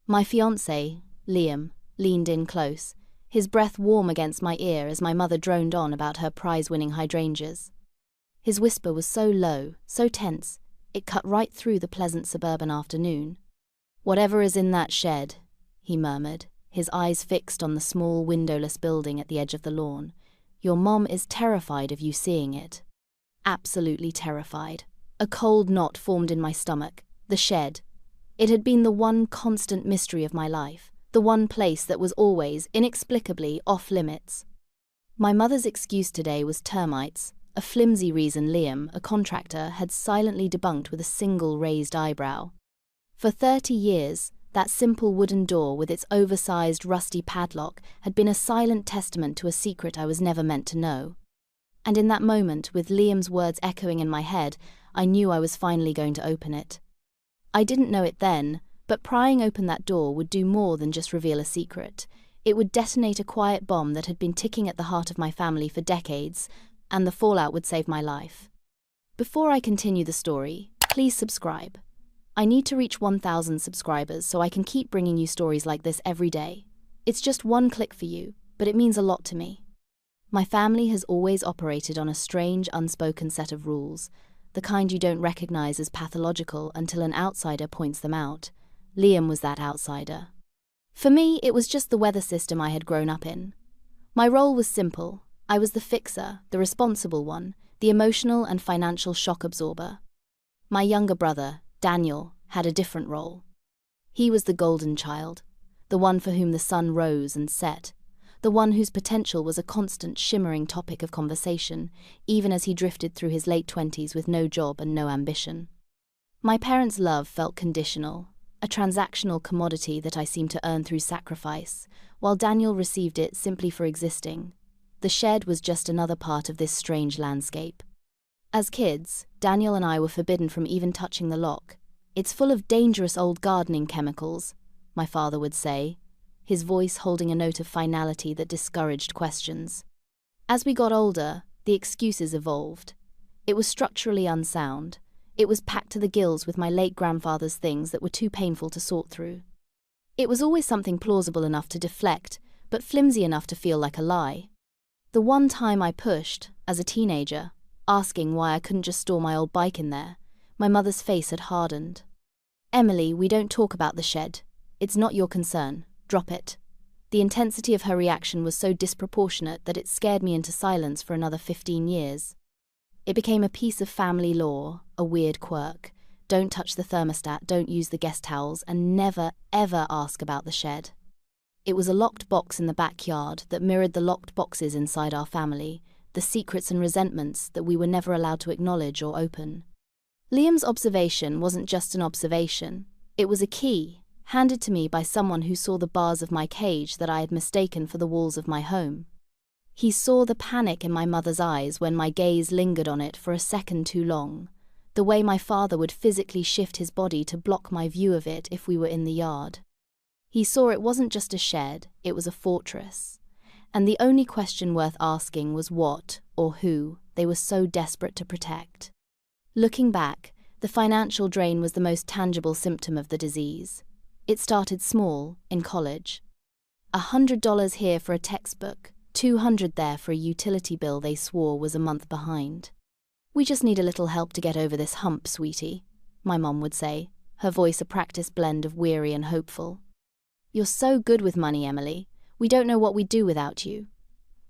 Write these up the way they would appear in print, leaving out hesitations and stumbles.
My fiancé, Liam, leaned in close, his breath warm against my ear as my mother droned on about her prize-winning hydrangeas. His whisper was so low, so tense, it cut right through the pleasant suburban afternoon. "Whatever is in that shed," he murmured, his eyes fixed on the small windowless building at the edge of the lawn, "your mom is terrified of you seeing it." Absolutely terrified. A cold knot formed in my stomach. The shed. It had been the one constant mystery of my life, the one place that was always, inexplicably, off-limits. My mother's excuse today was termites, a flimsy reason Liam, a contractor, had silently debunked with a single raised eyebrow. For 30 years, that simple wooden door with its oversized rusty padlock had been a silent testament to a secret I was never meant to know. And in that moment, with Liam's words echoing in my head, I knew I was finally going to open it. I didn't know it then, but prying open that door would do more than just reveal a secret. It would detonate a quiet bomb that had been ticking at the heart of my family for decades, and the fallout would save my life. Before I continue the story, please subscribe. I need to reach 1,000 subscribers so I can keep bringing you stories like this every day. It's just one click for you, but it means a lot to me. My family has always operated on a strange, unspoken set of rules, the kind you don't recognize as pathological until an outsider points them out. Liam was that outsider. For me, it was just the weather system I had grown up in. My role was simple. I was the fixer, the responsible one, the emotional and financial shock absorber. My younger brother, Daniel, had a different role. He was the golden child, the one for whom the sun rose and set, the one whose potential was a constant shimmering topic of conversation, even as he drifted through his late 20s with no job and no ambition. My parents' love felt conditional, a transactional commodity that I seemed to earn through sacrifice, while Daniel received it simply for existing. The shed was just another part of this strange landscape. As kids, Daniel and I were forbidden from even touching the lock. "It's full of dangerous old gardening chemicals," my father would say, his voice holding a note of finality that discouraged questions. As we got older, the excuses evolved. It was structurally unsound. It was packed to the gills with my late grandfather's things that were too painful to sort through. It was always something plausible enough to deflect, but flimsy enough to feel like a lie. The one time I pushed, as a teenager, asking why I couldn't just store my old bike in there, my mother's face had hardened. "Emily, we don't talk about the shed. It's not your concern. Drop it." The intensity of her reaction was so disproportionate that it scared me into silence for another 15 years. It became a piece of family law, a weird quirk. Don't touch the thermostat, don't use the guest towels, and never, ever ask about the shed. It was a locked box in the backyard that mirrored the locked boxes inside our family, the secrets and resentments that we were never allowed to acknowledge or open. Liam's observation wasn't just an observation. It was a key, handed to me by someone who saw the bars of my cage that I had mistaken for the walls of my home. He saw the panic in my mother's eyes when my gaze lingered on it for a second too long, the way my father would physically shift his body to block my view of it if we were in the yard. He saw it wasn't just a shed, it was a fortress. And the only question worth asking was what, or who, they were so desperate to protect. Looking back, the financial drain was the most tangible symptom of the disease. It started small, in college. $100 here for a textbook, $200 there for a utility bill they swore was a month behind. "We just need a little help to get over this hump, sweetie," my mom would say, her voice a practiced blend of weary and hopeful. "You're so good with money, Emily. We don't know what we'd do without you."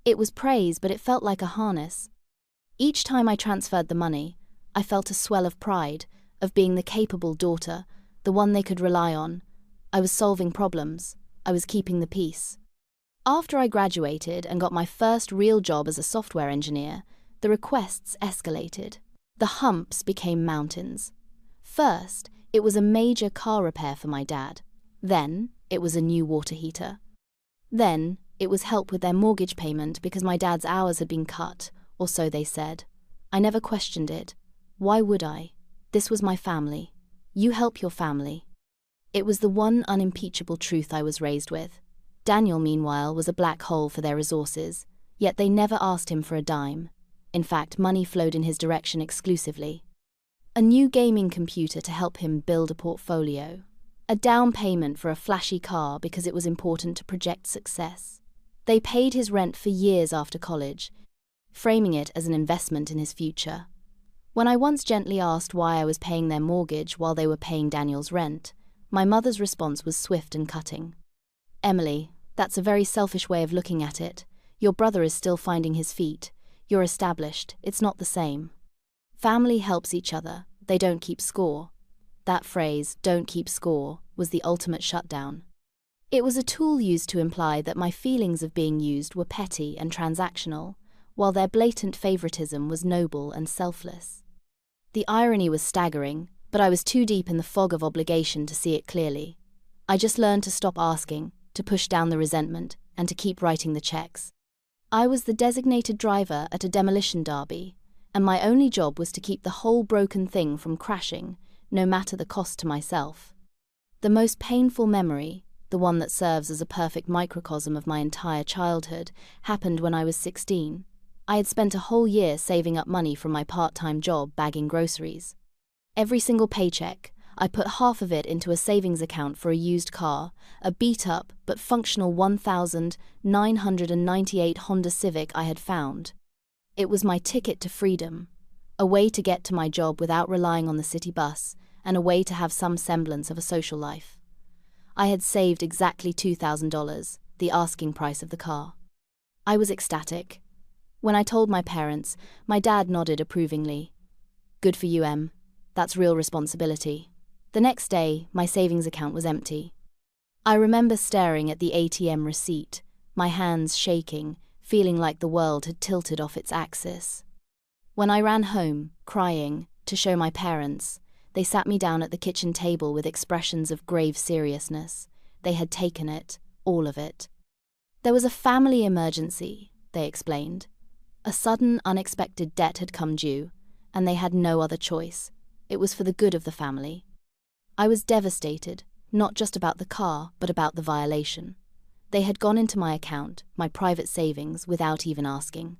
It was praise, but it felt like a harness. Each time I transferred the money, I felt a swell of pride, of being the capable daughter, the one they could rely on. I was solving problems. I was keeping the peace. After I graduated and got my first real job as a software engineer, the requests escalated. The humps became mountains. First, it was a major car repair for my dad. Then, it was a new water heater. Then, it was help with their mortgage payment because my dad's hours had been cut, or so they said. I never questioned it. Why would I? This was my family. You help your family. It was the one unimpeachable truth I was raised with. Daniel, meanwhile, was a black hole for their resources, yet they never asked him for a dime. In fact, money flowed in his direction exclusively. A new gaming computer to help him build a portfolio. A down payment for a flashy car because it was important to project success. They paid his rent for years after college, framing it as an investment in his future. When I once gently asked why I was paying their mortgage while they were paying Daniel's rent, my mother's response was swift and cutting. "Emily, that's a very selfish way of looking at it. Your brother is still finding his feet. You're established. It's not the same. Family helps each other. They don't keep score." That phrase, "don't keep score," was the ultimate shutdown. It was a tool used to imply that my feelings of being used were petty and transactional, while their blatant favoritism was noble and selfless. The irony was staggering, but I was too deep in the fog of obligation to see it clearly. I just learned to stop asking, to push down the resentment, and to keep writing the checks. I was the designated driver at a demolition derby, and my only job was to keep the whole broken thing from crashing, no matter the cost to myself. The most painful memory, the one that serves as a perfect microcosm of my entire childhood, happened when I was 16. I had spent a whole year saving up money from my part-time job bagging groceries. Every single paycheck, I put half of it into a savings account for a used car, a beat-up but functional 1998 Honda Civic I had found. It was my ticket to freedom, a way to get to my job without relying on the city bus, and a way to have some semblance of a social life. I had saved exactly $2,000, the asking price of the car. I was ecstatic. When I told my parents, my dad nodded approvingly. "Good for you, Em. That's real responsibility." The next day, my savings account was empty. I remember staring at the ATM receipt, my hands shaking, feeling like the world had tilted off its axis. When I ran home, crying, to show my parents, they sat me down at the kitchen table with expressions of grave seriousness. They had taken it, all of it. There was a family emergency, they explained. A sudden, unexpected debt had come due, and they had no other choice. It was for the good of the family. I was devastated, not just about the car, but about the violation. They had gone into my account, my private savings, without even asking.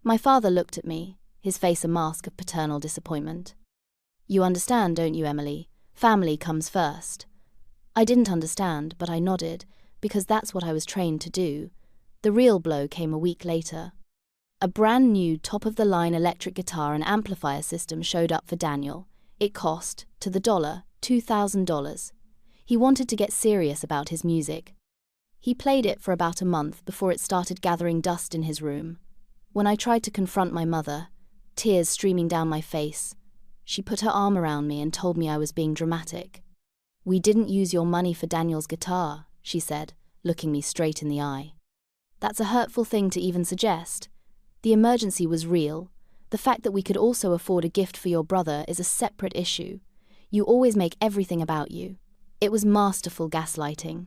My father looked at me, his face a mask of paternal disappointment. "You understand, don't you, Emily? Family comes first." I didn't understand, but I nodded, because that's what I was trained to do. The real blow came a week later. A brand new top-of-the-line electric guitar and amplifier system showed up for Daniel. It cost, to the dollar, $2,000. He wanted to get serious about his music. He played it for about a month before it started gathering dust in his room. When I tried to confront my mother, tears streaming down my face, she put her arm around me and told me I was being dramatic. "We didn't use your money for Daniel's guitar," she said, looking me straight in the eye. "That's a hurtful thing to even suggest. The emergency was real. The fact that we could also afford a gift for your brother is a separate issue. You always make everything about you." It was masterful gaslighting.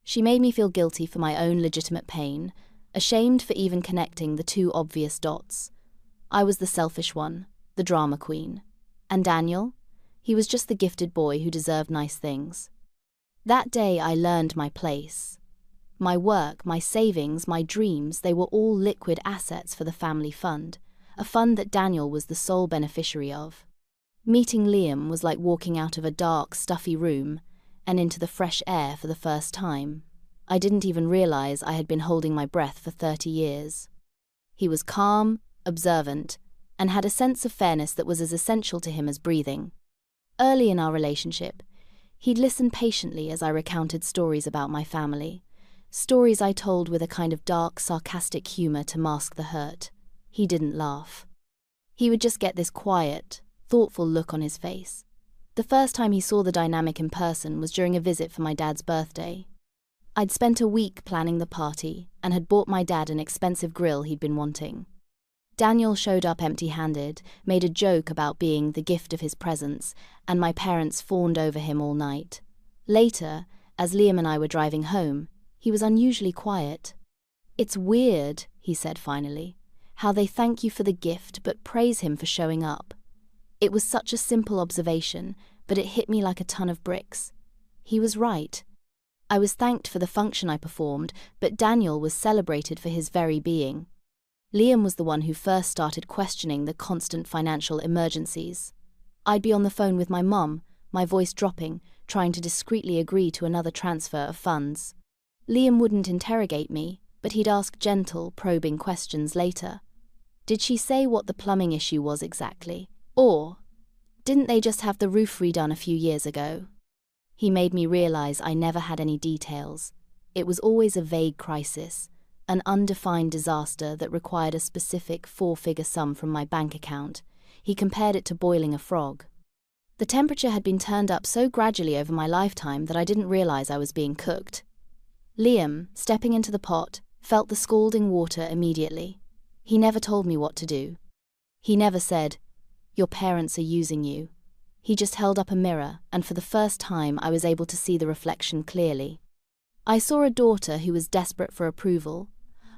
She made me feel guilty for my own legitimate pain, ashamed for even connecting the two obvious dots. I was the selfish one, the drama queen. And Daniel? He was just the gifted boy who deserved nice things. That day I learned my place. My work, my savings, my dreams, they were all liquid assets for the family fund, a fund that Daniel was the sole beneficiary of. Meeting Liam was like walking out of a dark, stuffy room and into the fresh air for the first time. I didn't even realize I had been holding my breath for 30 years. He was calm, observant, and had a sense of fairness that was as essential to him as breathing. Early in our relationship, he'd listen patiently as I recounted stories about my family, stories I told with a kind of dark, sarcastic humor to mask the hurt. He didn't laugh. He would just get this quiet, thoughtful look on his face. The first time he saw the dynamic in person was during a visit for my dad's birthday. I'd spent a week planning the party and had bought my dad an expensive grill he'd been wanting. Daniel showed up empty-handed, made a joke about being the gift of his presence, and my parents fawned over him all night. Later, as Liam and I were driving home, he was unusually quiet. "It's weird," he said finally, "how they thank you for the gift but praise him for showing up." It was such a simple observation, but it hit me like a ton of bricks. He was right. I was thanked for the function I performed, but Daniel was celebrated for his very being. Liam was the one who first started questioning the constant financial emergencies. I'd be on the phone with my mum, my voice dropping, trying to discreetly agree to another transfer of funds. Liam wouldn't interrogate me, but he'd ask gentle, probing questions later. Did she say what the plumbing issue was exactly? Or didn't they just have the roof redone a few years ago? He made me realize I never had any details. It was always a vague crisis, an undefined disaster that required a specific 4-figure sum from my bank account. He compared it to boiling a frog. The temperature had been turned up so gradually over my lifetime that I didn't realize I was being cooked. Liam, stepping into the pot, felt the scalding water immediately. He never told me what to do. He never said, "Your parents are using you." He just held up a mirror, and for the first time I was able to see the reflection clearly. I saw a daughter who was desperate for approval,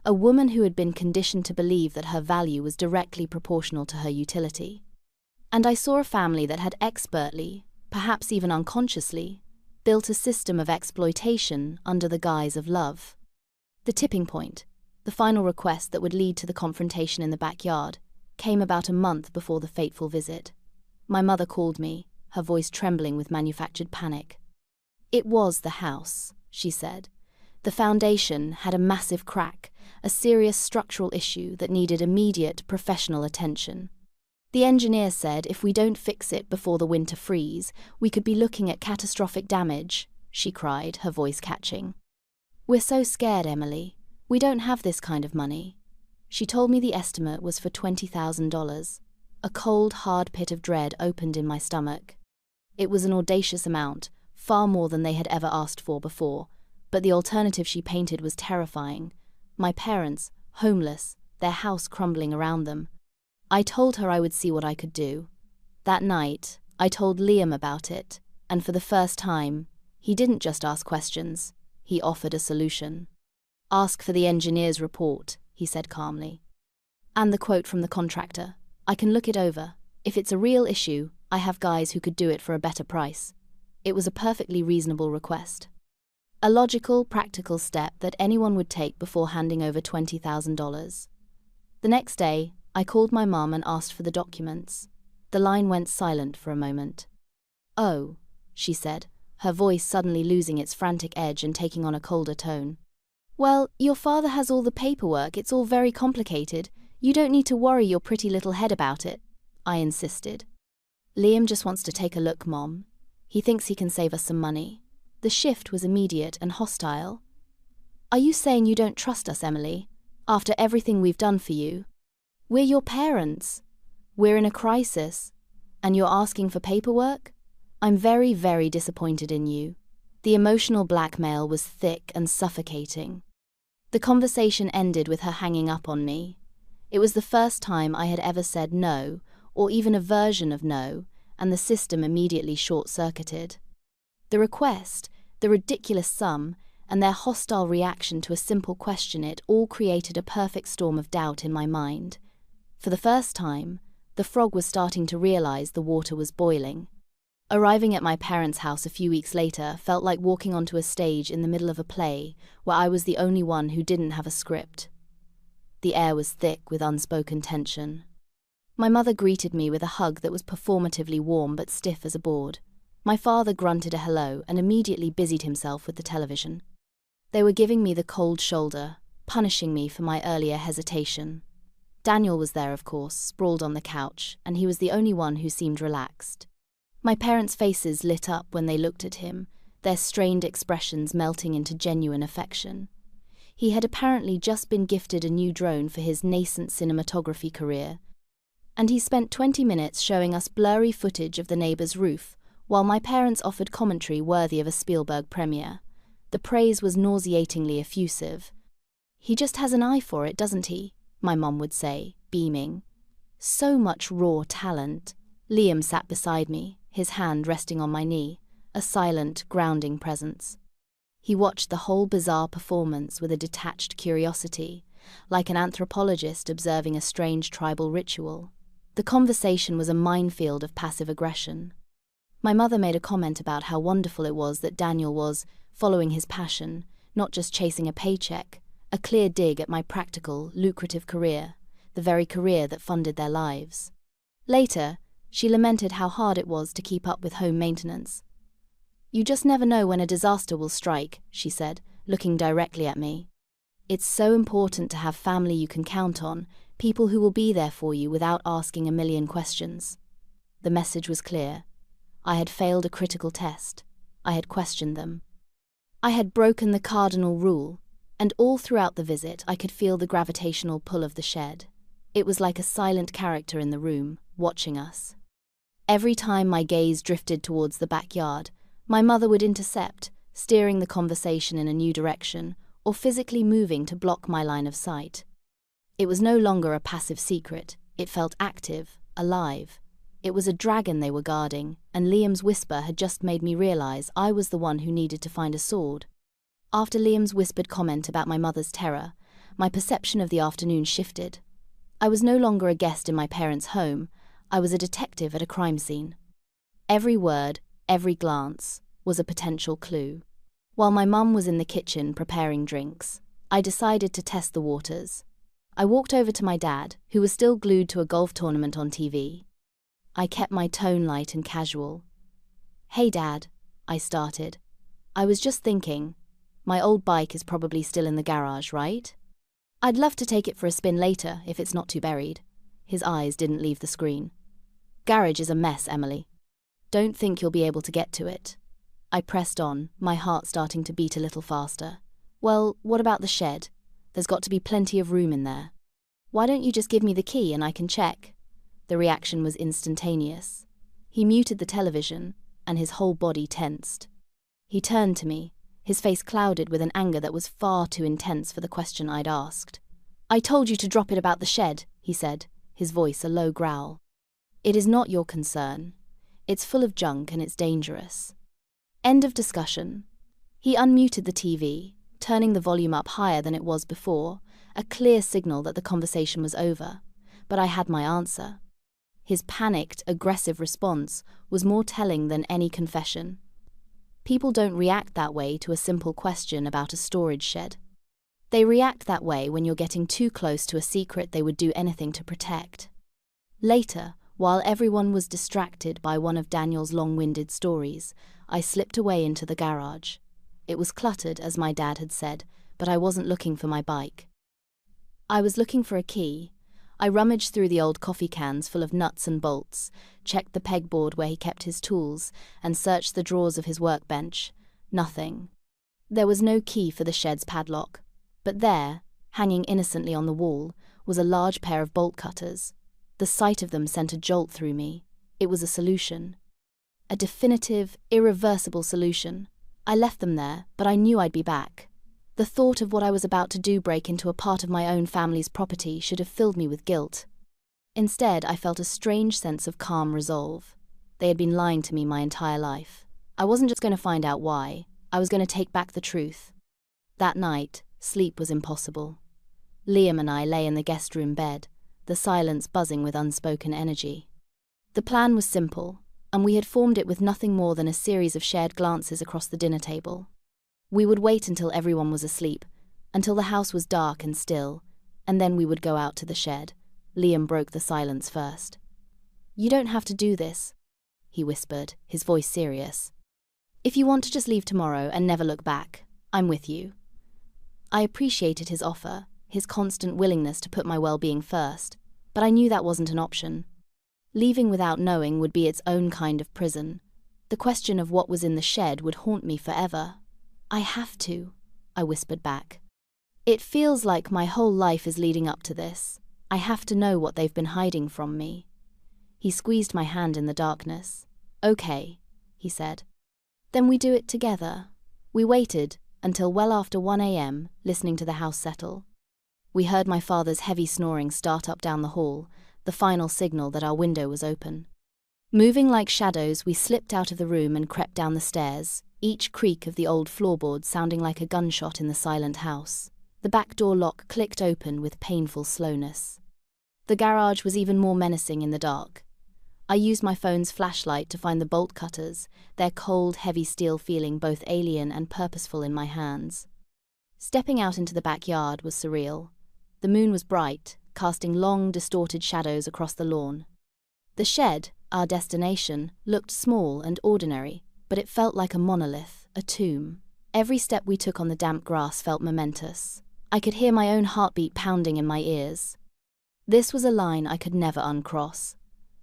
a woman who had been conditioned to believe that her value was directly proportional to her utility. And I saw a family that had expertly, perhaps even unconsciously, built a system of exploitation under the guise of love. The tipping point, the final request that would lead to the confrontation in the backyard, came about a month before the fateful visit. My mother called me, her voice trembling with manufactured panic. It was the house, she said. The foundation had a massive crack, a serious structural issue that needed immediate professional attention. The engineer said if we don't fix it before the winter freeze, we could be looking at catastrophic damage, she cried, her voice catching. We're so scared, Emily. We don't have this kind of money. She told me the estimate was for $20,000. A cold, hard pit of dread opened in my stomach. It was an audacious amount, far more than they had ever asked for before, but the alternative she painted was terrifying. My parents, homeless, their house crumbling around them. I told her I would see what I could do. That night, I told Liam about it, and for the first time, he didn't just ask questions, he offered a solution. Ask for the engineer's report, he said calmly. And the quote from the contractor. I can look it over. If it's a real issue, I have guys who could do it for a better price. It was a perfectly reasonable request. A logical, practical step that anyone would take before handing over $20,000. The next day, I called my mum and asked for the documents. The line went silent for a moment. "Oh," she said, her voice suddenly losing its frantic edge and taking on a colder tone. "Well, your father has all the paperwork, it's all very complicated. You don't need to worry your pretty little head about it," I insisted. "Liam just wants to take a look, Mom. He thinks he can save us some money." The shift was immediate and hostile. "Are you saying you don't trust us, Emily? After everything we've done for you? We're your parents. We're in a crisis. And you're asking for paperwork? I'm very, very disappointed in you." The emotional blackmail was thick and suffocating. The conversation ended with her hanging up on me. It was the first time I had ever said no, or even a version of no, and the system immediately short-circuited. The request, the ridiculous sum, and their hostile reaction to a simple question, it all created a perfect storm of doubt in my mind. For the first time, the frog was starting to realize the water was boiling. Arriving at my parents' house a few weeks later felt like walking onto a stage in the middle of a play where I was the only one who didn't have a script. The air was thick with unspoken tension. My mother greeted me with a hug that was performatively warm but stiff as a board. My father grunted a hello and immediately busied himself with the television. They were giving me the cold shoulder, punishing me for my earlier hesitation. Daniel was there, of course, sprawled on the couch, and he was the only one who seemed relaxed. My parents' faces lit up when they looked at him, their strained expressions melting into genuine affection. He had apparently just been gifted a new drone for his nascent cinematography career, and he spent 20 minutes showing us blurry footage of the neighbor's roof, while my parents offered commentary worthy of a Spielberg premiere. The praise was nauseatingly effusive. "He just has an eye for it, doesn't he?" my mum would say, beaming. So much raw talent. Liam sat beside me, his hand resting on my knee, a silent, grounding presence. He watched the whole bizarre performance with a detached curiosity, like an anthropologist observing a strange tribal ritual. The conversation was a minefield of passive aggression. My mother made a comment about how wonderful it was that Daniel was following his passion, not just chasing a paycheck, a clear dig at my practical, lucrative career, the very career that funded their lives. Later, she lamented how hard it was to keep up with home maintenance. You just never know when a disaster will strike, she said, looking directly at me. It's so important to have family you can count on, people who will be there for you without asking a million questions. The message was clear. I had failed a critical test. I had questioned them. I had broken the cardinal rule, and all throughout the visit I could feel the gravitational pull of the shed. It was like a silent character in the room, watching us. Every time my gaze drifted towards the backyard, my mother would intercept, steering the conversation in a new direction, or physically moving to block my line of sight. It was no longer a passive secret. It felt active, alive. It was a dragon they were guarding, and Liam's whisper had just made me realize I was the one who needed to find a sword. After Liam's whispered comment about my mother's terror, my perception of the afternoon shifted. I was no longer a guest in my parents' home. I was a detective at a crime scene. Every word, every glance, was a potential clue. While my mum was in the kitchen preparing drinks, I decided to test the waters. I walked over to my dad, who was still glued to a golf tournament on TV. I kept my tone light and casual. "Hey Dad," I started. "I was just thinking, my old bike is probably still in the garage, right? I'd love to take it for a spin later if it's not too buried." His eyes didn't leave the screen. "Garage is a mess, Emily. Don't think you'll be able to get to it." I pressed on, my heart starting to beat a little faster. "Well, what about the shed? There's got to be plenty of room in there. Why don't you just give me the key and I can check?" The reaction was instantaneous. He muted the television, and his whole body tensed. He turned to me, his face clouded with an anger that was far too intense for the question I'd asked. "I told you to drop it about the shed," he said, his voice a low growl. "It is not your concern. It's full of junk and it's dangerous." End of discussion. He unmuted the TV, turning the volume up higher than it was before, a clear signal that the conversation was over. But I had my answer. His panicked, aggressive response was more telling than any confession. People don't react that way to a simple question about a storage shed. They react that way when you're getting too close to a secret they would do anything to protect. Later, while everyone was distracted by one of Daniel's long-winded stories, I slipped away into the garage. It was cluttered, as my dad had said, but I wasn't looking for my bike. I was looking for a key. I rummaged through the old coffee cans full of nuts and bolts, checked the pegboard where he kept his tools, and searched the drawers of his workbench. Nothing. There was no key for the shed's padlock, but there, hanging innocently on the wall, was a large pair of bolt cutters. The sight of them sent a jolt through me. It was a solution. A definitive, irreversible solution. I left them there, but I knew I'd be back. The thought of what I was about to do break into a part of my own family's property should have filled me with guilt. Instead, I felt a strange sense of calm resolve. They had been lying to me my entire life. I wasn't just going to find out why. I was going to take back the truth. That night, sleep was impossible. Liam and I lay in the guest room bed, the silence buzzing with unspoken energy. The plan was simple, and we had formed it with nothing more than a series of shared glances across the dinner table. We would wait until everyone was asleep, until the house was dark and still, and then we would go out to the shed. Liam broke the silence first. "You don't have to do this," he whispered, his voice serious. "If you want to just leave tomorrow and never look back, I'm with you." I appreciated his offer, his constant willingness to put my well-being first, but I knew that wasn't an option. Leaving without knowing would be its own kind of prison. The question of what was in the shed would haunt me forever. "I have to," I whispered back. "It feels like my whole life is leading up to this. I have to know what they've been hiding from me." He squeezed my hand in the darkness. "Okay," he said. "Then we do it together." We waited until well after 1 a.m., listening to the house settle. We heard my father's heavy snoring start up down the hall, the final signal that our window was open. Moving like shadows, we slipped out of the room and crept down the stairs, each creak of the old floorboard sounding like a gunshot in the silent house. The back door lock clicked open with painful slowness. The garage was even more menacing in the dark. I used my phone's flashlight to find the bolt cutters, their cold, heavy steel feeling both alien and purposeful in my hands. Stepping out into the backyard was surreal. The moon was bright, casting long, distorted shadows across the lawn. The shed, our destination, looked small and ordinary, but it felt like a monolith, a tomb. Every step we took on the damp grass felt momentous. I could hear my own heartbeat pounding in my ears. This was a line I could never uncross.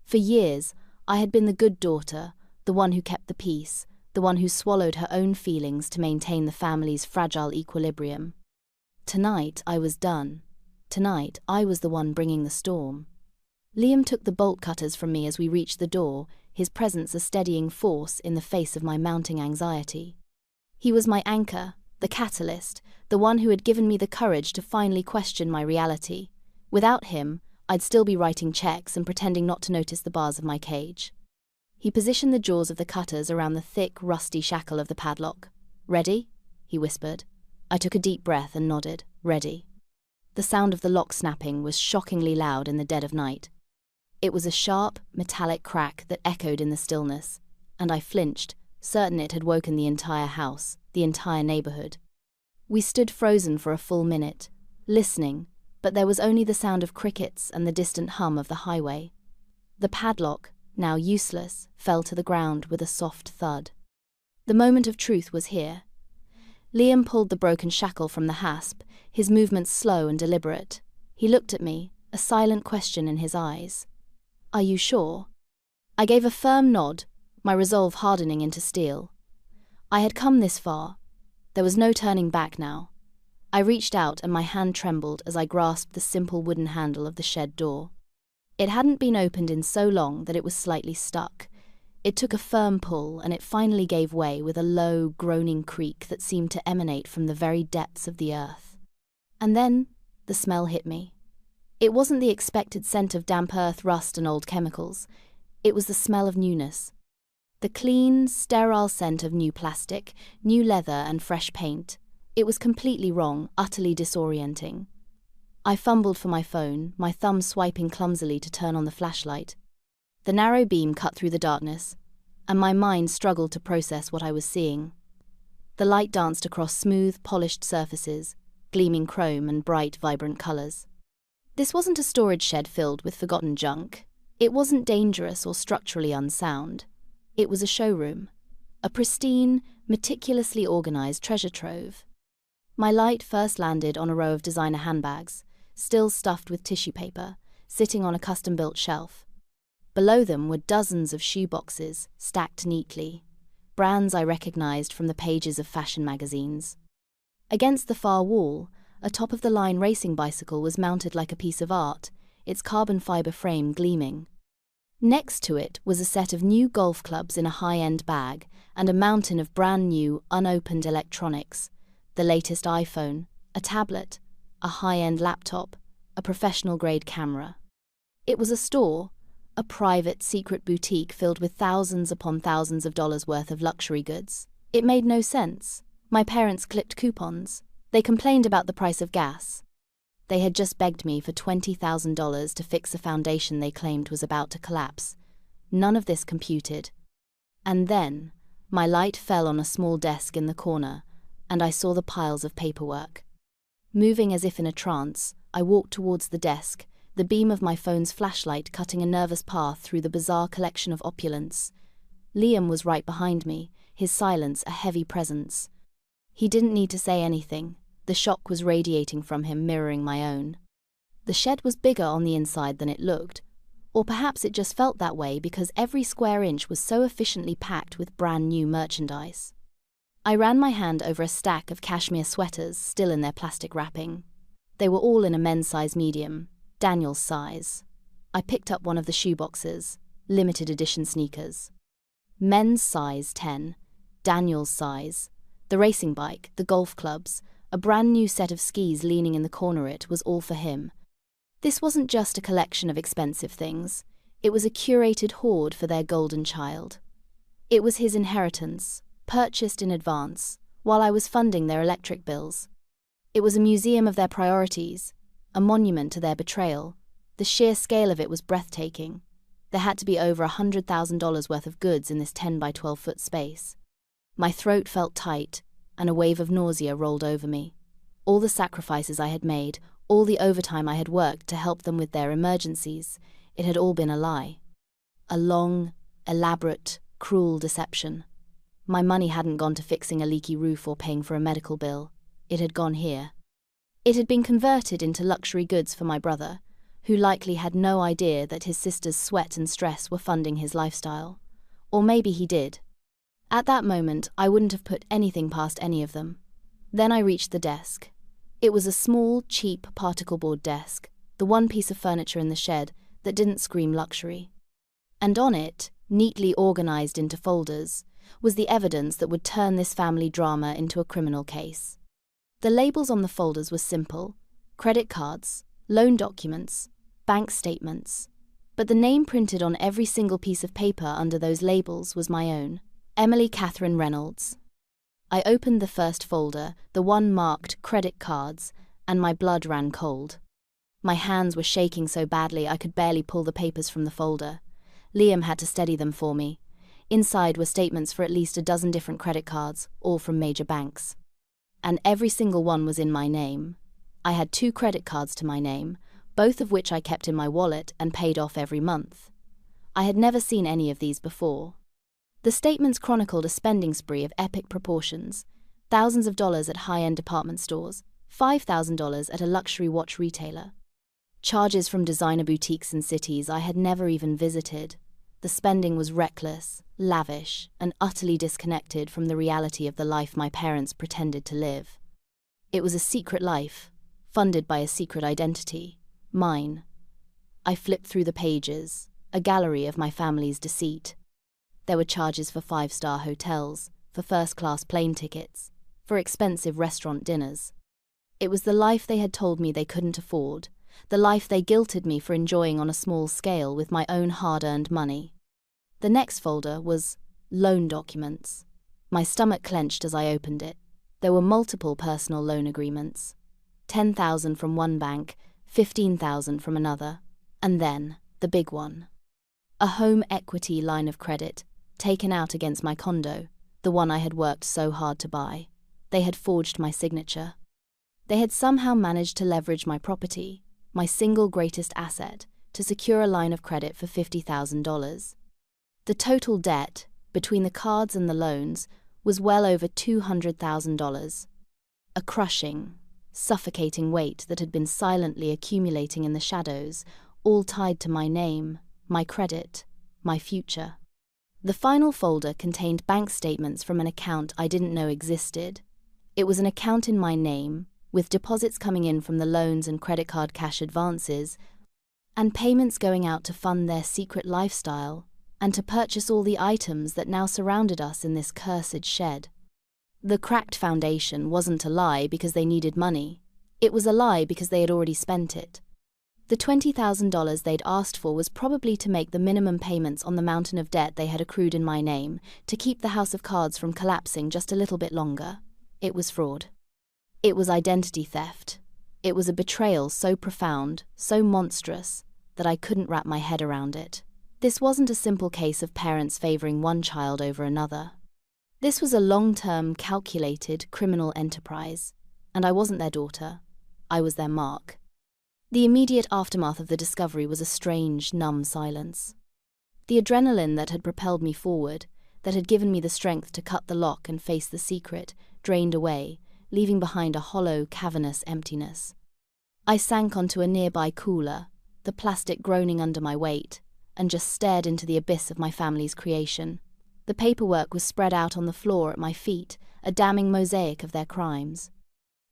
For years, I had been the good daughter, the one who kept the peace, the one who swallowed her own feelings to maintain the family's fragile equilibrium. Tonight, I was done. Tonight, I was the one bringing the storm. Liam took the bolt cutters from me as we reached the door, his presence a steadying force in the face of my mounting anxiety. He was my anchor, the catalyst, the one who had given me the courage to finally question my reality. Without him, I'd still be writing checks and pretending not to notice the bars of my cage. He positioned the jaws of the cutters around the thick, rusty shackle of the padlock. "Ready?" he whispered. I took a deep breath and nodded. "Ready." The sound of the lock snapping was shockingly loud in the dead of night. It was a sharp, metallic crack that echoed in the stillness, and I flinched, certain it had woken the entire house, the entire neighborhood. We stood frozen for a full minute, listening, but there was only the sound of crickets and the distant hum of the highway. The padlock, now useless, fell to the ground with a soft thud. The moment of truth was here. Liam pulled the broken shackle from the hasp, his movements slow and deliberate. He looked at me, a silent question in his eyes. "Are you sure?" I gave a firm nod, my resolve hardening into steel. I had come this far. There was no turning back now. I reached out and my hand trembled as I grasped the simple wooden handle of the shed door. It hadn't been opened in so long that it was slightly stuck. It took a firm pull and it finally gave way with a low, groaning creak that seemed to emanate from the very depths of the earth. And then the smell hit me. It wasn't the expected scent of damp earth, rust, and old chemicals. It was the smell of newness. The clean, sterile scent of new plastic, new leather, and fresh paint. It was completely wrong, utterly disorienting. I fumbled for my phone, my thumb swiping clumsily to turn on the flashlight. The narrow beam cut through the darkness, and my mind struggled to process what I was seeing. The light danced across smooth, polished surfaces, gleaming chrome and bright, vibrant colors. This wasn't a storage shed filled with forgotten junk. It wasn't dangerous or structurally unsound. It was a showroom, a pristine, meticulously organized treasure trove. My light first landed on a row of designer handbags, still stuffed with tissue paper, sitting on a custom-built shelf. Below them were dozens of shoe boxes, stacked neatly, brands I recognized from the pages of fashion magazines. Against the far wall, a top-of-the-line racing bicycle was mounted like a piece of art, its carbon fiber frame gleaming. Next to it was a set of new golf clubs in a high-end bag and a mountain of brand-new, unopened electronics, the latest iPhone, a tablet, a high-end laptop, a professional-grade camera. It was a store, a private, secret boutique filled with thousands upon thousands of dollars worth of luxury goods. It made no sense. My parents clipped coupons. They complained about the price of gas. They had just begged me for $20,000 to fix a foundation they claimed was about to collapse. None of this computed. And then, my light fell on a small desk in the corner, and I saw the piles of paperwork. Moving as if in a trance, I walked towards the desk, the beam of my phone's flashlight cutting a nervous path through the bizarre collection of opulence. Liam was right behind me, his silence a heavy presence. He didn't need to say anything. The shock was radiating from him, mirroring my own. The shed was bigger on the inside than it looked, or perhaps it just felt that way because every square inch was so efficiently packed with brand new merchandise. I ran my hand over a stack of cashmere sweaters still in their plastic wrapping. They were all in a men's size medium, Daniel's size. I picked up one of the shoeboxes, limited edition sneakers. Men's size 10, Daniel's size, the racing bike, the golf clubs, a brand new set of skis leaning in the corner. It was all for him. This wasn't just a collection of expensive things. It was a curated hoard for their golden child. It was his inheritance, purchased in advance, while I was funding their electric bills. It was a museum of their priorities, a monument to their betrayal. The sheer scale of it was breathtaking. There had to be over $100,000 worth of goods in this 10 by 12 foot space. My throat felt tight, and a wave of nausea rolled over me. All the sacrifices I had made, all the overtime I had worked to help them with their emergencies, it had all been a lie. A long, elaborate, cruel deception. My money hadn't gone to fixing a leaky roof or paying for a medical bill. It had gone here. It had been converted into luxury goods for my brother, who likely had no idea that his sister's sweat and stress were funding his lifestyle. Or maybe he did. At that moment, I wouldn't have put anything past any of them. Then I reached the desk. It was a small, cheap particle board desk, the one piece of furniture in the shed that didn't scream luxury. And on it, neatly organized into folders, was the evidence that would turn this family drama into a criminal case. The labels on the folders were simple: credit cards, loan documents, bank statements. But the name printed on every single piece of paper under those labels was my own, Emily Catherine Reynolds. I opened the first folder, the one marked credit cards, and my blood ran cold. My hands were shaking so badly I could barely pull the papers from the folder. Liam had to steady them for me. Inside were statements for at least a dozen different credit cards, all from major banks. And every single one was in my name. I had 2 credit cards to my name, both of which I kept in my wallet and paid off every month. I had never seen any of these before. The statements chronicled a spending spree of epic proportions: thousands of dollars at high-end department stores, $5,000 at a luxury watch retailer. Charges from designer boutiques in cities I had never even visited. The spending was reckless, lavish, and utterly disconnected from the reality of the life my parents pretended to live. It was a secret life, funded by a secret identity, mine. I flipped through the pages, a gallery of my family's deceit. There were charges for 5-star hotels, for first-class plane tickets, for expensive restaurant dinners. It was the life they had told me they couldn't afford, the life they guilted me for enjoying on a small scale with my own hard-earned money. The next folder was loan documents. My stomach clenched as I opened it. There were multiple personal loan agreements. $10,000 from one bank, $15,000 from another, and then the big one. A home equity line of credit, taken out against my condo, the one I had worked so hard to buy. They had forged my signature. They had somehow managed to leverage my property, my single greatest asset, to secure a line of credit for $50,000. The total debt, between the cards and the loans, was well over $200,000. A crushing, suffocating weight that had been silently accumulating in the shadows, all tied to my name, my credit, my future. The final folder contained bank statements from an account I didn't know existed. It was an account in my name, with deposits coming in from the loans and credit card cash advances, and payments going out to fund their secret lifestyle and to purchase all the items that now surrounded us in this cursed shed. The cracked foundation wasn't a lie because they needed money. It was a lie because they had already spent it. The $20,000 they'd asked for was probably to make the minimum payments on the mountain of debt they had accrued in my name, to keep the house of cards from collapsing just a little bit longer. It was fraud. It was identity theft. It was a betrayal so profound, so monstrous, that I couldn't wrap my head around it. This wasn't a simple case of parents favoring one child over another. This was a long-term, calculated criminal enterprise, and I wasn't their daughter. I was their mark. The immediate aftermath of the discovery was a strange, numb silence. The adrenaline that had propelled me forward, that had given me the strength to cut the lock and face the secret, drained away, leaving behind a hollow, cavernous emptiness. I sank onto a nearby cooler, the plastic groaning under my weight, and just stared into the abyss of my family's creation. The paperwork was spread out on the floor at my feet, a damning mosaic of their crimes.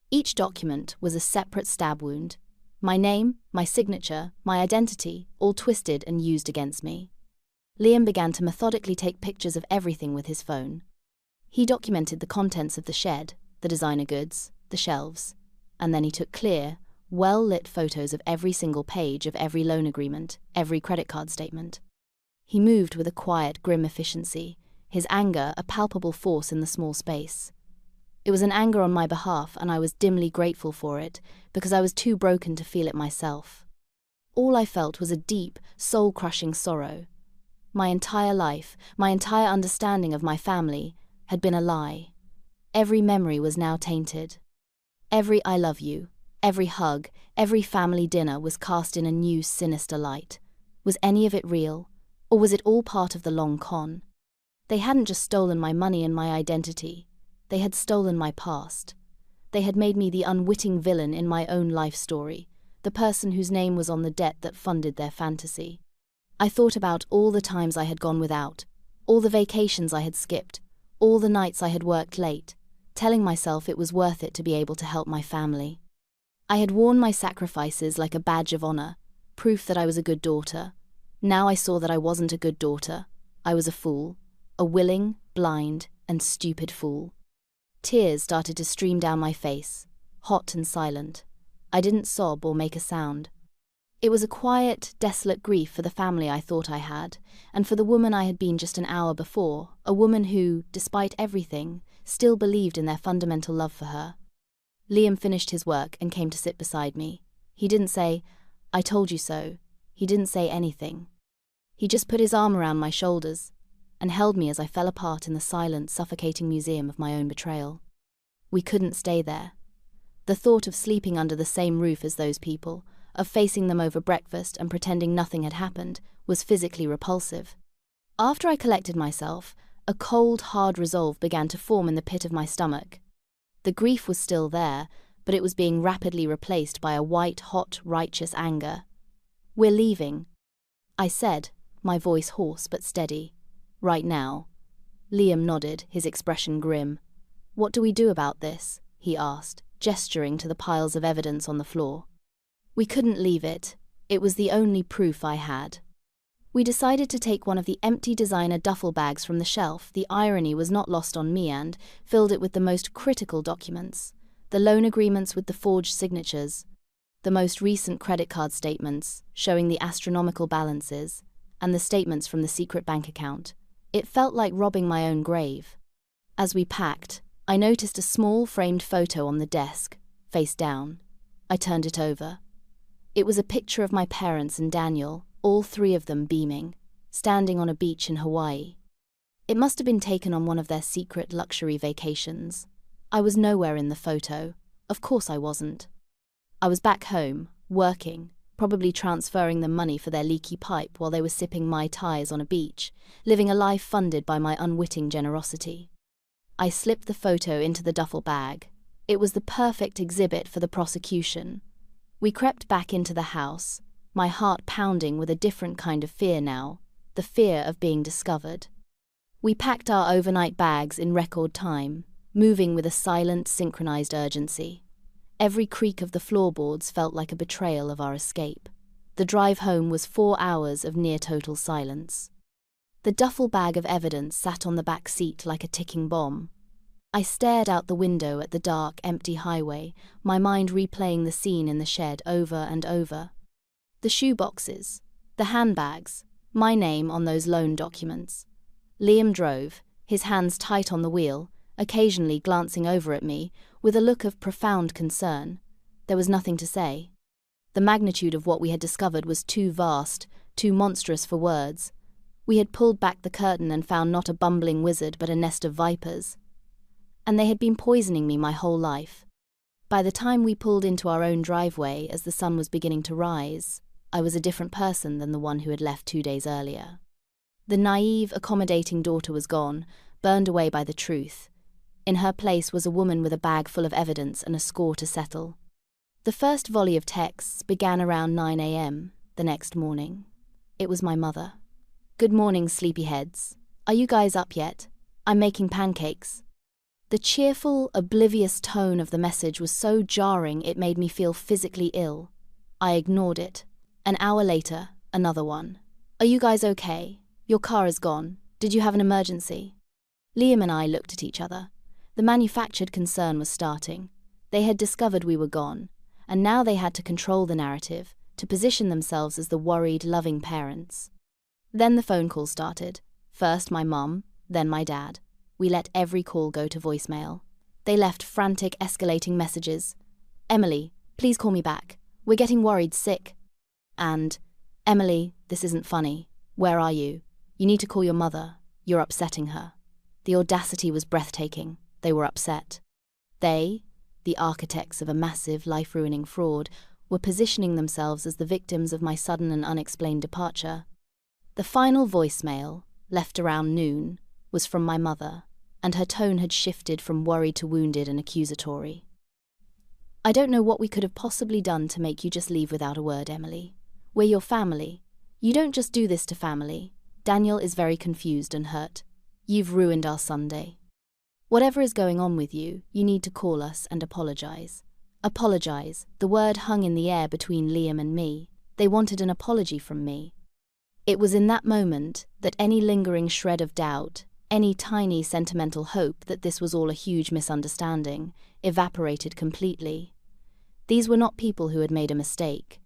Each document was a separate stab wound. My name, my signature, my identity, all twisted and used against me. Liam began to methodically take pictures of everything with his phone. He documented the contents of the shed, the designer goods, the shelves, and then he took clear, well-lit photos of every single page of every loan agreement, every credit card statement. He moved with a quiet, grim efficiency, his anger a palpable force in the small space. It was an anger on my behalf, and I was dimly grateful for it, because I was too broken to feel it myself. All I felt was a deep, soul-crushing sorrow. My entire life, my entire understanding of my family, had been a lie. Every memory was now tainted. Every I love you, every hug, every family dinner was cast in a new, sinister light. Was any of it real, or was it all part of the long con? They hadn't just stolen my money and my identity. They had stolen my past. They had made me the unwitting villain in my own life story, the person whose name was on the debt that funded their fantasy. I thought about all the times I had gone without, all the vacations I had skipped, all the nights I had worked late, telling myself it was worth it to be able to help my family. I had worn my sacrifices like a badge of honor, proof that I was a good daughter. Now I saw that I wasn't a good daughter. I was a fool, a willing, blind, and stupid fool. Tears started to stream down my face, hot and silent. I didn't sob or make a sound. It was a quiet, desolate grief for the family I thought I had, and for the woman I had been just an hour before, a woman who, despite everything, still believed in their fundamental love for her. Liam finished his work and came to sit beside me. He didn't say, "I told you so." He didn't say anything. He just put his arm around my shoulders and held me as I fell apart in the silent, suffocating museum of my own betrayal. We couldn't stay there. The thought of sleeping under the same roof as those people, of facing them over breakfast and pretending nothing had happened, was physically repulsive. After I collected myself, a cold, hard resolve began to form in the pit of my stomach. The grief was still there, but it was being rapidly replaced by a white, hot, righteous anger. "We're leaving," I said, my voice hoarse but steady. "Right now." Liam nodded, his expression grim. "What do we do about this?" he asked, gesturing to the piles of evidence on the floor. We couldn't leave it. It was the only proof I had. We decided to take one of the empty designer duffel bags from the shelf. The irony was not lost on me and filled it with the most critical documents. The loan agreements with the forged signatures, the most recent credit card statements showing the astronomical balances, and the statements from the secret bank account. It felt like robbing my own grave. As we packed, I noticed a small framed photo on the desk, face down. I turned it over. It was a picture of my parents and Daniel, all three of them beaming, standing on a beach in Hawaii. It must have been taken on one of their secret luxury vacations. I was nowhere in the photo. Of course I wasn't. I was back home, working, probably transferring them money for their leaky pipe while they were sipping Mai Tais on a beach, living a life funded by my unwitting generosity. I slipped the photo into the duffel bag. It was the perfect exhibit for the prosecution. We crept back into the house, my heart pounding with a different kind of fear now, the fear of being discovered. We packed our overnight bags in record time, moving with a silent, synchronized urgency. Every creak of the floorboards felt like a betrayal of our escape. The drive home was 4 hours of near-total silence. The duffel bag of evidence sat on the back seat like a ticking bomb. I stared out the window at the dark, empty highway, my mind replaying the scene in the shed over and over. The shoeboxes, the handbags, my name on those loan documents. Liam drove, his hands tight on the wheel, occasionally glancing over at me, with a look of profound concern. There was nothing to say. The magnitude of what we had discovered was too vast, too monstrous for words. We had pulled back the curtain and found not a bumbling wizard but a nest of vipers. And they had been poisoning me my whole life. By the time we pulled into our own driveway as the sun was beginning to rise, I was a different person than the one who had left 2 days earlier. The naive, accommodating daughter was gone, burned away by the truth. In her place was a woman with a bag full of evidence and a score to settle. The first volley of texts began around 9 a.m. the next morning. It was my mother. "Good morning, sleepyheads. Are you guys up yet? I'm making pancakes." The cheerful, oblivious tone of the message was so jarring it made me feel physically ill. I ignored it. An hour later, another one. "Are you guys okay? Your car is gone. Did you have an emergency?" Liam and I looked at each other. The manufactured concern was starting. They had discovered we were gone, and now they had to control the narrative, to position themselves as the worried, loving parents. Then the phone call started. First my mum, then my dad. We let every call go to voicemail. They left frantic, escalating messages. "Emily, please call me back. We're getting worried sick." And, "Emily, this isn't funny. Where are you? You need to call your mother. You're upsetting her." The audacity was breathtaking. They were upset. They, the architects of a massive, life-ruining fraud, were positioning themselves as the victims of my sudden and unexplained departure. The final voicemail, left around noon, was from my mother, and her tone had shifted from worried to wounded and accusatory. "I don't know what we could have possibly done to make you just leave without a word, Emily. We're your family. You don't just do this to family. Daniel is very confused and hurt. You've ruined our Sunday. Whatever is going on with you, you need to call us and apologize." Apologize, the word hung in the air between Liam and me. They wanted an apology from me. It was in that moment that any lingering shred of doubt, any tiny sentimental hope that this was all a huge misunderstanding, evaporated completely. These were not people who had made a mistake.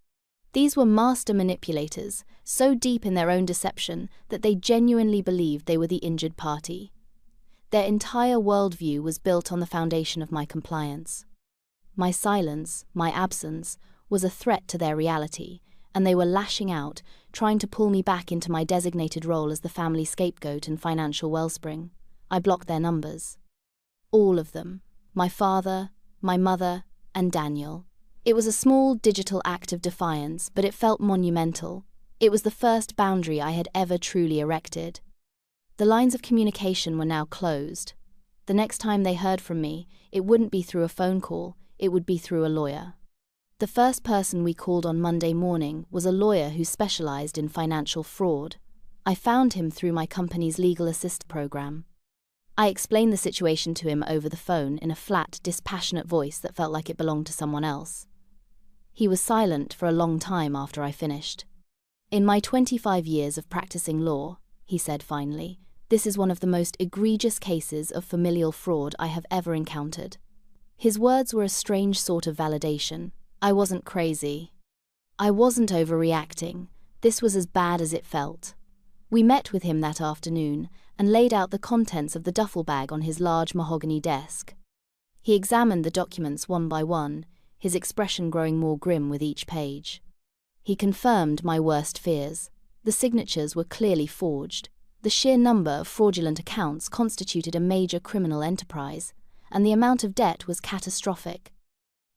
These were master manipulators, so deep in their own deception that they genuinely believed they were the injured party. Their entire worldview was built on the foundation of my compliance. My silence, my absence, was a threat to their reality, and they were lashing out, trying to pull me back into my designated role as the family scapegoat and financial wellspring. I blocked their numbers. All of them. My father, my mother, and Daniel. It was a small digital act of defiance, but it felt monumental. It was the first boundary I had ever truly erected. The lines of communication were now closed. The next time they heard from me, it wouldn't be through a phone call, it would be through a lawyer. The first person we called on Monday morning was a lawyer who specialized in financial fraud. I found him through my company's legal assist program. I explained the situation to him over the phone in a flat, dispassionate voice that felt like it belonged to someone else. He was silent for a long time after I finished. "In my 25 years of practicing law," he said finally, "this is one of the most egregious cases of familial fraud I have ever encountered." His words were a strange sort of validation. I wasn't crazy. I wasn't overreacting. This was as bad as it felt. We met with him that afternoon and laid out the contents of the duffel bag on his large mahogany desk. He examined the documents one by one, his expression growing more grim with each page. He confirmed my worst fears. The signatures were clearly forged. The sheer number of fraudulent accounts constituted a major criminal enterprise, and the amount of debt was catastrophic.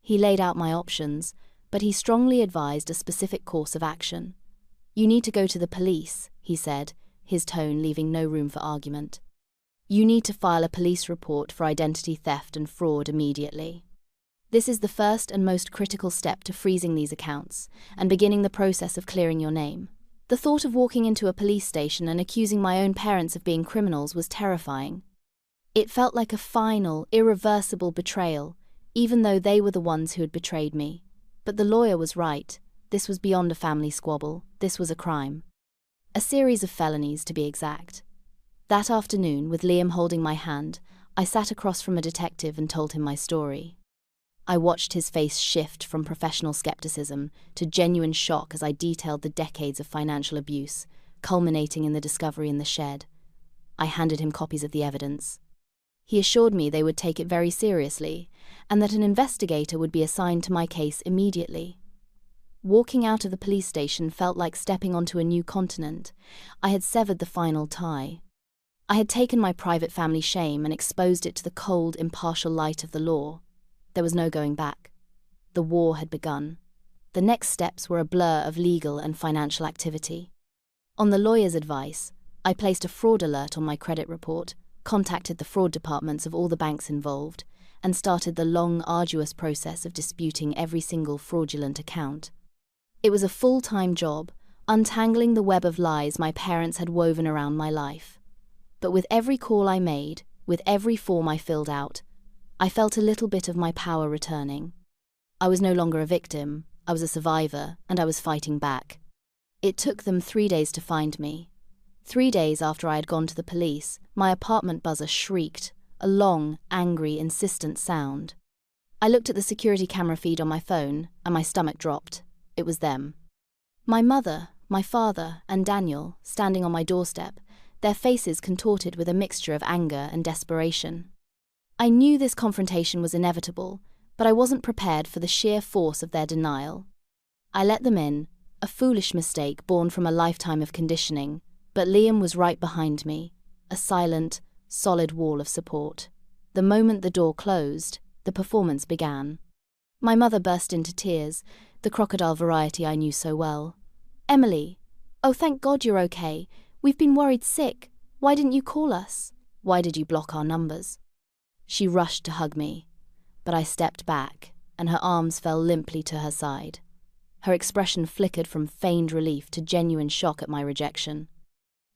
He laid out my options, but he strongly advised a specific course of action. "You need to go to the police," he said, his tone leaving no room for argument. "You need to file a police report for identity theft and fraud immediately. This is the first and most critical step to freezing these accounts and beginning the process of clearing your name." The thought of walking into a police station and accusing my own parents of being criminals was terrifying. It felt like a final, irreversible betrayal, even though they were the ones who had betrayed me. But the lawyer was right. This was beyond a family squabble. This was a crime. A series of felonies, to be exact. That afternoon, with Liam holding my hand, I sat across from a detective and told him my story. I watched his face shift from professional skepticism to genuine shock as I detailed the decades of financial abuse, culminating in the discovery in the shed. I handed him copies of the evidence. He assured me they would take it very seriously, and that an investigator would be assigned to my case immediately. Walking out of the police station felt like stepping onto a new continent. I had severed the final tie. I had taken my private family shame and exposed it to the cold, impartial light of the law. There was no going back. The war had begun. The next steps were a blur of legal and financial activity. On the lawyer's advice, I placed a fraud alert on my credit report, contacted the fraud departments of all the banks involved, and started the long, arduous process of disputing every single fraudulent account. It was a full-time job, untangling the web of lies my parents had woven around my life. But with every call I made, with every form I filled out, I felt a little bit of my power returning. I was no longer a victim, I was a survivor, and I was fighting back. It took them 3 days to find me. 3 days after I had gone to the police, my apartment buzzer shrieked, a long, angry, insistent sound. I looked at the security camera feed on my phone, and my stomach dropped. It was them. My mother, my father, and Daniel, standing on my doorstep, their faces contorted with a mixture of anger and desperation. I knew this confrontation was inevitable, but I wasn't prepared for the sheer force of their denial. I let them in, a foolish mistake born from a lifetime of conditioning, but Liam was right behind me, a silent, solid wall of support. The moment the door closed, the performance began. My mother burst into tears, the crocodile variety I knew so well. "Emily, oh thank God you're okay. We've been worried sick. Why didn't you call us? Why did you block our numbers? She rushed to hug me, but I stepped back, and her arms fell limply to her side. Her expression flickered from feigned relief to genuine shock at my rejection.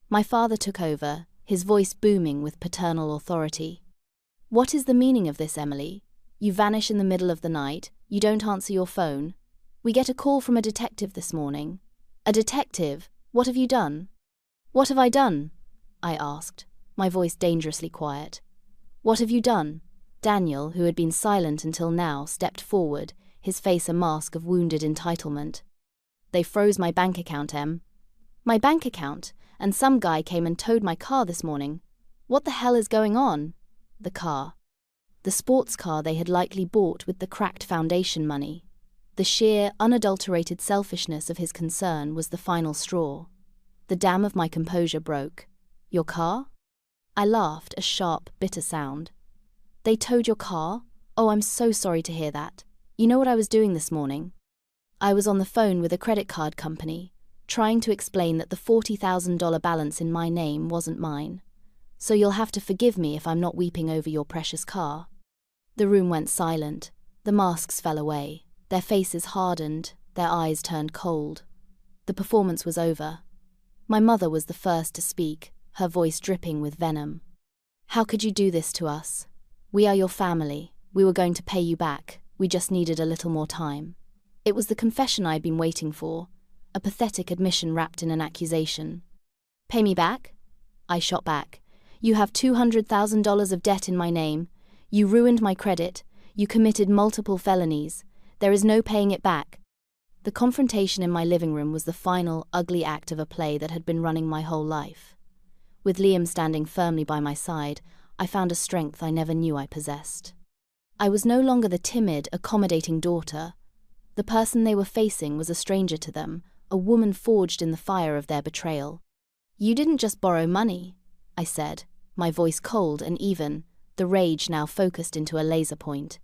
My father took over, his voice booming with paternal authority. What is the meaning of this, Emily? You vanish in the middle of the night, you don't answer your phone. We get a call from a detective this morning. A detective? What have you done? What have I done? I asked, my voice dangerously quiet. What have you done? Daniel, who had been silent until now, stepped forward, his face a mask of wounded entitlement. They froze my bank account, Em. My bank account? And some guy came and towed my car this morning. What the hell is going on? The car. The sports car they had likely bought with the cracked foundation money. The sheer, unadulterated selfishness of his concern was the final straw. The dam of my composure broke. Your car? I laughed, a sharp, bitter sound. They towed your car? Oh, I'm so sorry to hear that. You know what I was doing this morning? I was on the phone with a credit card company, trying to explain that the $40,000 balance in my name wasn't mine. So you'll have to forgive me if I'm not weeping over your precious car. The room went silent. The masks fell away. Their faces hardened, their eyes turned cold. The performance was over. My mother was the first to speak, her voice dripping with venom. How could you do this to us? We are your family. We were going to pay you back. We just needed a little more time. It was the confession I'd been waiting for, a pathetic admission wrapped in an accusation. Pay me back? I shot back. You have $200,000 of debt in my name. You ruined my credit. You committed multiple felonies. There is no paying it back. The confrontation in my living room was the final, ugly act of a play that had been running my whole life. With Liam standing firmly by my side, I found a strength I never knew I possessed. I was no longer the timid, accommodating daughter. The person they were facing was a stranger to them, a woman forged in the fire of their betrayal. You didn't just borrow money, I said, my voice cold and even, the rage now focused into a laser point.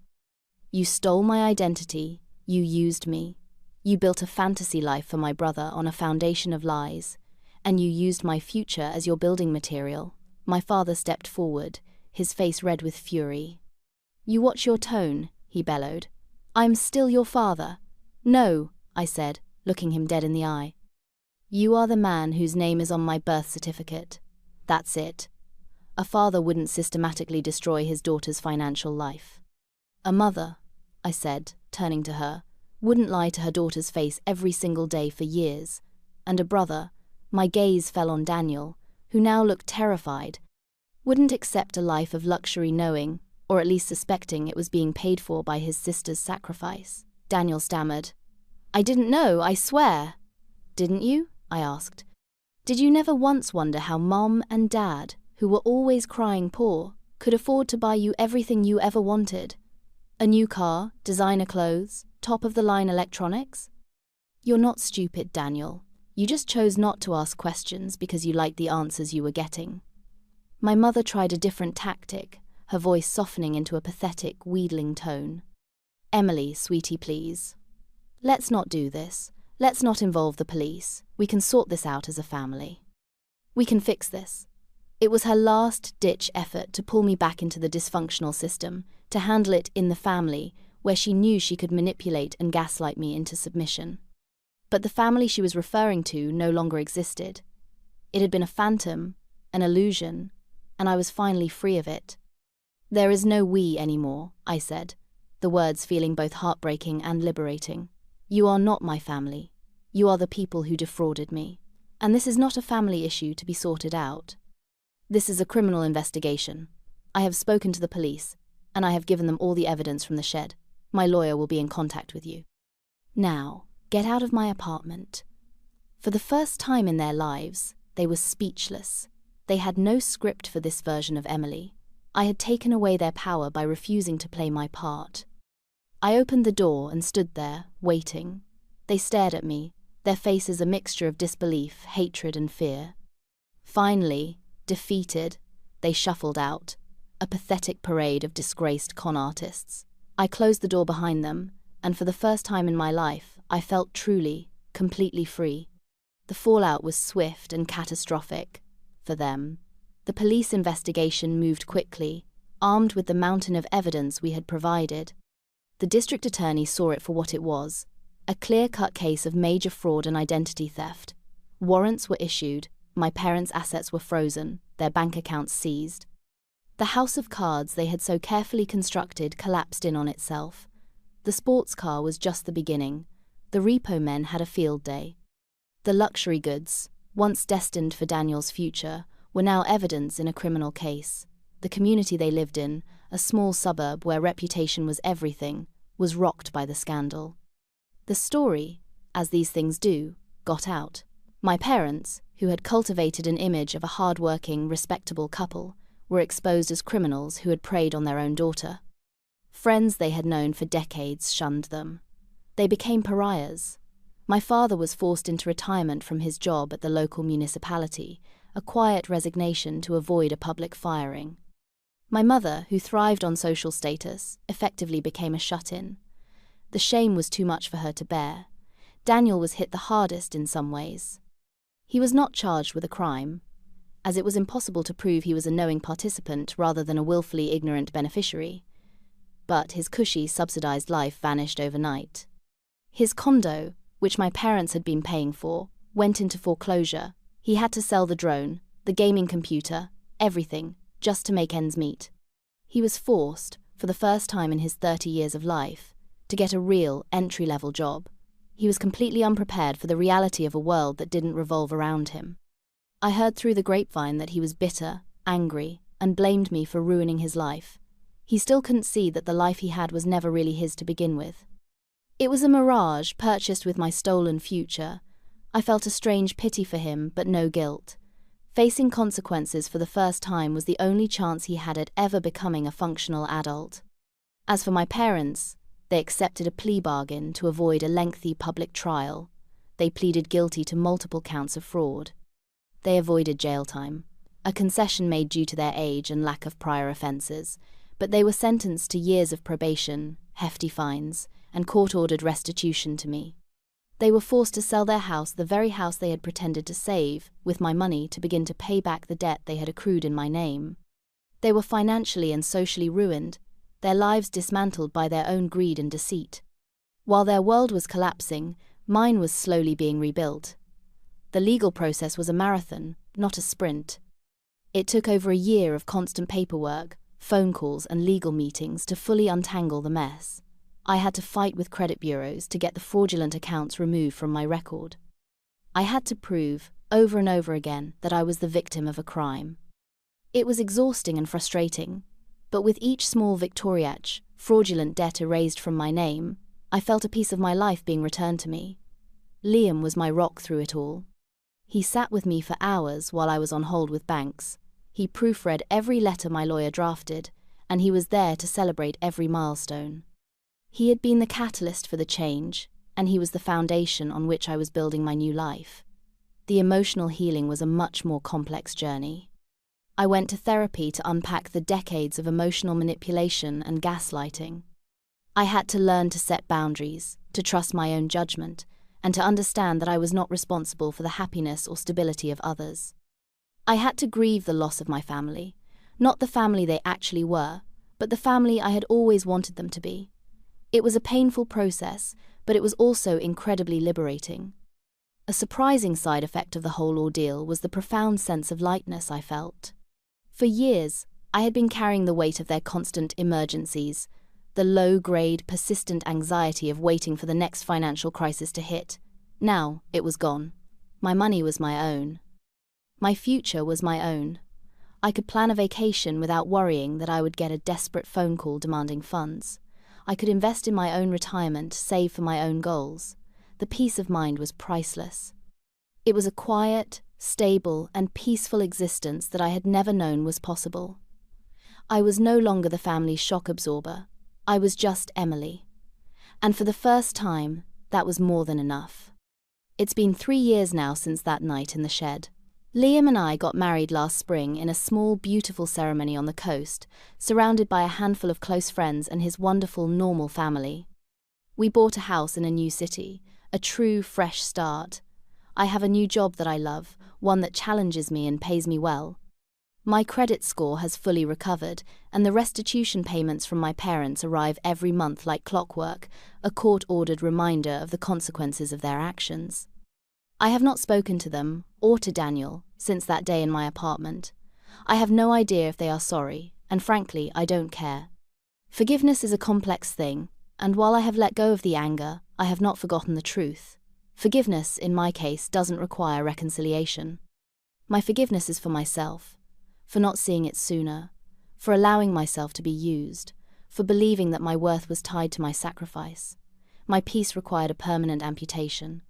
You stole my identity, you used me. You built a fantasy life for my brother on a foundation of lies, and you used my future as your building material. My father stepped forward, his face red with fury. You watch your tone, he bellowed. I'm still your father. No, I said, looking him dead in the eye. You are the man whose name is on my birth certificate. That's it. A father wouldn't systematically destroy his daughter's financial life. A mother, I said, turning to her, wouldn't lie to her daughter's face every single day for years. And a brother, my gaze fell on Daniel, who now looked terrified, wouldn't accept a life of luxury knowing, or at least suspecting it was being paid for by his sister's sacrifice. Daniel stammered. I didn't know, I swear. Didn't you? I asked. Did you never once wonder how Mom and Dad, who were always crying poor, could afford to buy you everything you ever wanted? A new car, designer clothes, top-of-the-line electronics? You're not stupid, Daniel. You just chose not to ask questions because you liked the answers you were getting. My mother tried a different tactic, her voice softening into a pathetic, wheedling tone. Emily, sweetie, please. Let's not do this. Let's not involve the police. We can sort this out as a family. We can fix this. It was her last-ditch effort to pull me back into the dysfunctional system, to handle it in the family, where she knew she could manipulate and gaslight me into submission. But the family she was referring to no longer existed. It had been a phantom, an illusion, and I was finally free of it. There is no we anymore, I said, the words feeling both heartbreaking and liberating. You are not my family. You are the people who defrauded me. And this is not a family issue to be sorted out. This is a criminal investigation. I have spoken to the police, and I have given them all the evidence from the shed. My lawyer will be in contact with you. Now, get out of my apartment. For the first time in their lives, they were speechless. They had no script for this version of Emily. I had taken away their power by refusing to play my part. I opened the door and stood there, waiting. They stared at me, their faces a mixture of disbelief, hatred, and fear. Finally, defeated, they shuffled out, a pathetic parade of disgraced con artists. I closed the door behind them, and for the first time in my life, I felt truly, completely free. The fallout was swift and catastrophic, for them. The police investigation moved quickly, armed with the mountain of evidence we had provided. The district attorney saw it for what it was, a clear-cut case of major fraud and identity theft. Warrants were issued, my parents' assets were frozen, their bank accounts seized. The house of cards they had so carefully constructed collapsed in on itself. The sports car was just the beginning. The repo men had a field day. The luxury goods, once destined for Daniel's future, were now evidence in a criminal case. The community they lived in, a small suburb where reputation was everything, was rocked by the scandal. The story, as these things do, got out. My parents, who had cultivated an image of a hard-working, respectable couple, were exposed as criminals who had preyed on their own daughter. Friends they had known for decades shunned them. They became pariahs. My father was forced into retirement from his job at the local municipality, a quiet resignation to avoid a public firing. My mother, who thrived on social status, effectively became a shut-in. The shame was too much for her to bear. Daniel was hit the hardest in some ways. He was not charged with a crime, as it was impossible to prove he was a knowing participant rather than a willfully ignorant beneficiary. But his cushy, subsidized life vanished overnight. His condo, which my parents had been paying for, went into foreclosure. He had to sell the drone, the gaming computer, everything, just to make ends meet. He was forced, for the first time in his 30 years of life, to get a real, entry-level job. He was completely unprepared for the reality of a world that didn't revolve around him. I heard through the grapevine that he was bitter, angry, and blamed me for ruining his life. He still couldn't see that the life he had was never really his to begin with. It was a mirage purchased with my stolen future. I felt a strange pity for him, but no guilt. Facing consequences for the first time was the only chance he had at ever becoming a functional adult. As for my parents, they accepted a plea bargain to avoid a lengthy public trial. They pleaded guilty to multiple counts of fraud. They avoided jail time, a concession made due to their age and lack of prior offences, but they were sentenced to years of probation, hefty fines, and court-ordered restitution to me. They were forced to sell their house, the very house they had pretended to save, with my money to begin to pay back the debt they had accrued in my name. They were financially and socially ruined, their lives dismantled by their own greed and deceit. While their world was collapsing, mine was slowly being rebuilt. The legal process was a marathon, not a sprint. It took over a year of constant paperwork, phone calls, and legal meetings to fully untangle the mess. I had to fight with credit bureaus to get the fraudulent accounts removed from my record. I had to prove, over and over again, that I was the victim of a crime. It was exhausting and frustrating, but with each small victoriach, fraudulent debt erased from my name, I felt a piece of my life being returned to me. Liam was my rock through it all. He sat with me for hours while I was on hold with banks. He proofread every letter my lawyer drafted, and he was there to celebrate every milestone. He had been the catalyst for the change, and he was the foundation on which I was building my new life. The emotional healing was a much more complex journey. I went to therapy to unpack the decades of emotional manipulation and gaslighting. I had to learn to set boundaries, to trust my own judgment, and to understand that I was not responsible for the happiness or stability of others. I had to grieve the loss of my family, not the family they actually were, but the family I had always wanted them to be. It was a painful process, but it was also incredibly liberating. A surprising side effect of the whole ordeal was the profound sense of lightness I felt. For years, I had been carrying the weight of their constant emergencies, the low-grade, persistent anxiety of waiting for the next financial crisis to hit. Now, it was gone. My money was my own. My future was my own. I could plan a vacation without worrying that I would get a desperate phone call demanding funds. I could invest in my own retirement, save for my own goals. The peace of mind was priceless. It was a quiet, stable, and peaceful existence that I had never known was possible. I was no longer the family's shock absorber. I was just Emily. And for the first time, that was more than enough. It's been 3 years now since that night in the shed. Liam and I got married last spring in a small, beautiful ceremony on the coast, surrounded by a handful of close friends and his wonderful, normal family. We bought a house in a new city, a true, fresh start. I have a new job that I love, one that challenges me and pays me well. My credit score has fully recovered, and the restitution payments from my parents arrive every month like clockwork, a court-ordered reminder of the consequences of their actions. I have not spoken to them, or to Daniel, since that day in my apartment. I have no idea if they are sorry, and frankly, I don't care. Forgiveness is a complex thing, and while I have let go of the anger, I have not forgotten the truth. Forgiveness, in my case, doesn't require reconciliation. My forgiveness is for myself, for not seeing it sooner, for allowing myself to be used, for believing that my worth was tied to my sacrifice. My peace required a permanent amputation.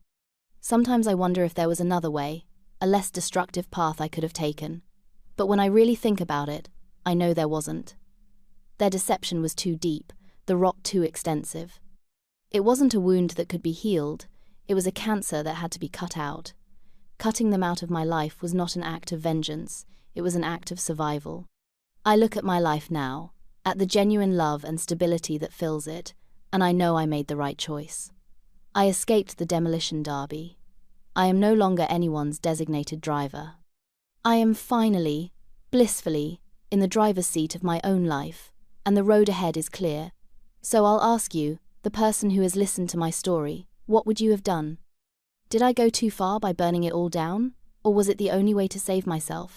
Sometimes I wonder if there was another way, a less destructive path I could have taken. But when I really think about it, I know there wasn't. Their deception was too deep, the rot too extensive. It wasn't a wound that could be healed, it was a cancer that had to be cut out. Cutting them out of my life was not an act of vengeance, it was an act of survival. I look at my life now, at the genuine love and stability that fills it, and I know I made the right choice. I escaped the demolition derby. I am no longer anyone's designated driver. I am finally, blissfully, in the driver's seat of my own life, and the road ahead is clear. So I'll ask you, the person who has listened to my story, what would you have done? Did I go too far by burning it all down, or was it the only way to save myself?